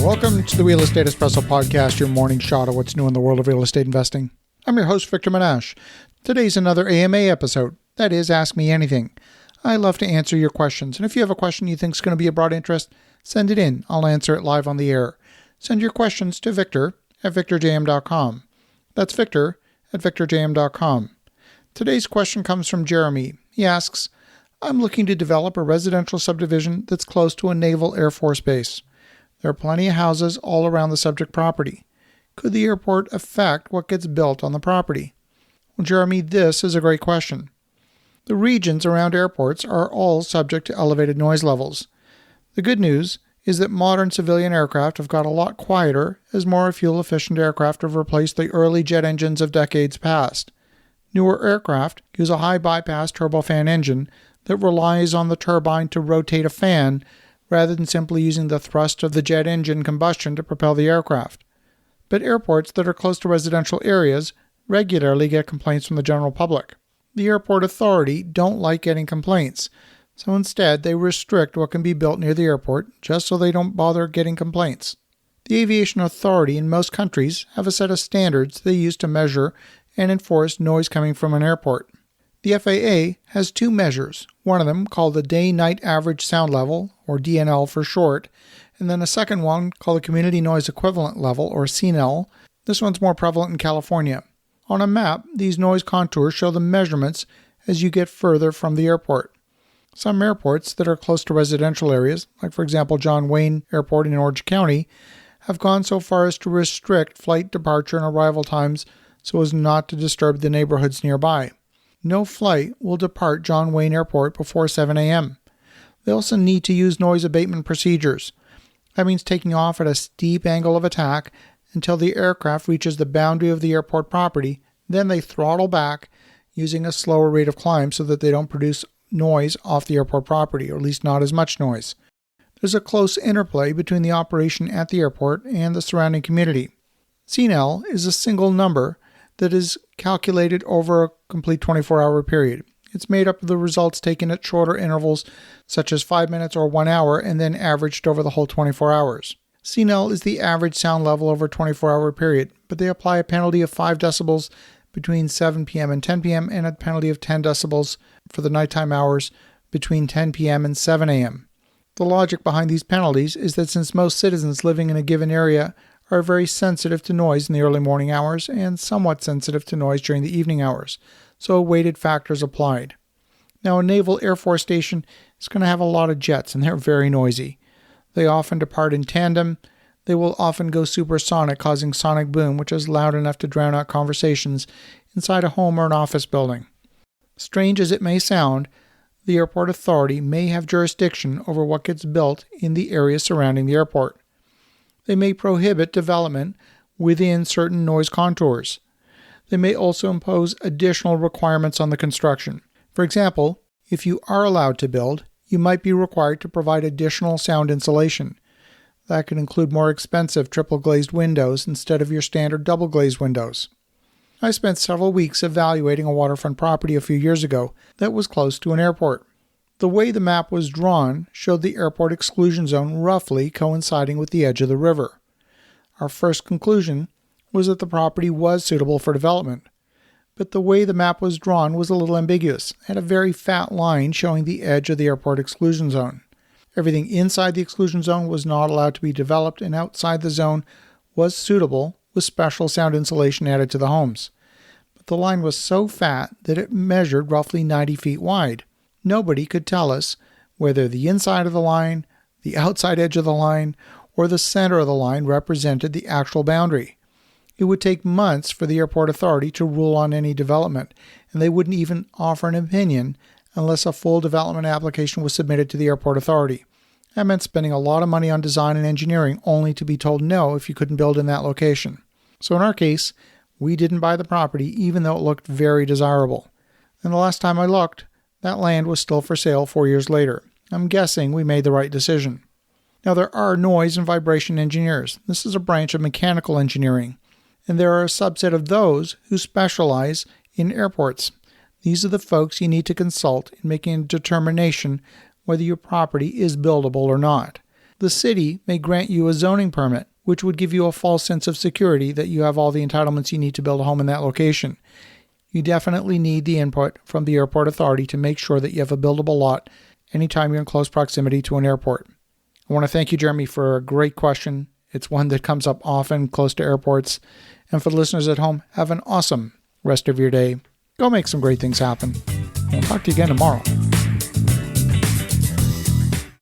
Welcome to the Real Estate Espresso Podcast, your morning shot of what's new in the world of real estate investing. I'm your host, Victor Menashe. Today's another AMA episode. That is, Ask Me Anything. I love to answer your questions, and if you have a question you think is going to be of broad interest, send it in. I'll answer it live on the air. Send your questions to victor@victorjm.com. That's victor@victorjm.com. Today's question comes from Jeremy. He asks, I'm looking to develop a residential subdivision that's close to a naval Air Force base. There are plenty of houses all around the subject property. Could the airport affect what gets built on the property? Well, Jeremy, this is a great question. The regions around airports are all subject to elevated noise levels. The good news is that modern civilian aircraft have got a lot quieter as more fuel-efficient aircraft have replaced the early jet engines of decades past. Newer aircraft use a high bypass turbofan engine that relies on the turbine to rotate a fan rather than simply using the thrust of the jet engine combustion to propel the aircraft. But airports that are close to residential areas regularly get complaints from the general public. The airport authority don't like getting complaints, so instead they restrict what can be built near the airport just so they don't bother getting complaints. The aviation authority in most countries have a set of standards they use to measure and enforce noise coming from an airport. The FAA has two measures, one of them called the Day-Night Average Sound Level, or DNL for short, and then a second one called the Community Noise Equivalent Level, or CNL. This one's more prevalent in California. On a map, these noise contours show the measurements as you get further from the airport. Some airports that are close to residential areas, like for example John Wayne Airport in Orange County, have gone so far as to restrict flight departure and arrival times so as not to disturb the neighborhoods nearby. No flight will depart John Wayne Airport before 7 a.m. They also need to use noise abatement procedures. That means taking off at a steep angle of attack until the aircraft reaches the boundary of the airport property. Then they throttle back using a slower rate of climb so that they don't produce noise off the airport property, or at least not as much noise. There's a close interplay between the operation at the airport and the surrounding community. CNL is a single number that is calculated over a complete 24-hour period. It's made up of the results taken at shorter intervals, such as 5 minutes or 1 hour, and then averaged over the whole 24 hours. CNL is the average sound level over a 24-hour period, but they apply a penalty of 5 decibels between 7 p.m. and 10 p.m. and a penalty of 10 decibels for the nighttime hours between 10 p.m. and 7 a.m. The logic behind these penalties is that since most citizens living in a given area are very sensitive to noise in the early morning hours and somewhat sensitive to noise during the evening hours, so a weighted factor is applied. Now, a naval Air Force station is going to have a lot of jets, and they're very noisy. They often depart in tandem. They will often go supersonic, causing sonic boom, which is loud enough to drown out conversations inside a home or an office building. Strange as it may sound, the airport authority may have jurisdiction over what gets built in the area surrounding the airport. They may prohibit development within certain noise contours. They may also impose additional requirements on the construction. For example, if you are allowed to build, you might be required to provide additional sound insulation. That could include more expensive triple-glazed windows instead of your standard double-glazed windows. I spent several weeks evaluating a waterfront property a few years ago that was close to an airport. The way the map was drawn showed the airport exclusion zone roughly coinciding with the edge of the river. Our first conclusion was that the property was suitable for development. But the way the map was drawn was a little ambiguous. It had a very fat line showing the edge of the airport exclusion zone. Everything inside the exclusion zone was not allowed to be developed, and outside the zone was suitable with special sound insulation added to the homes. But the line was so fat that it measured roughly 90 feet wide. Nobody could tell us whether the inside of the line, the outside edge of the line, or the center of the line represented the actual boundary. It would take months for the airport authority to rule on any development, and they wouldn't even offer an opinion unless a full development application was submitted to the airport authority. That meant spending a lot of money on design and engineering only to be told no if you couldn't build in that location. So in our case, we didn't buy the property even though it looked very desirable. And the last time I looked, that land was still for sale 4 years later. I'm guessing we made the right decision. Now, there are noise and vibration engineers. This is a branch of mechanical engineering, and there are a subset of those who specialize in airports. These are the folks you need to consult in making a determination whether your property is buildable or not. the city may grant you a zoning permit, which would give you a false sense of security that you have all the entitlements you need to build a home in that location. You definitely need the input from the airport authority to make sure that you have a buildable lot anytime you're in close proximity to an airport. I want to thank you, Jeremy, for a great question. It's one that comes up often close to airports. And for the listeners at home, have an awesome rest of your day. Go make some great things happen. We'll talk to you again tomorrow.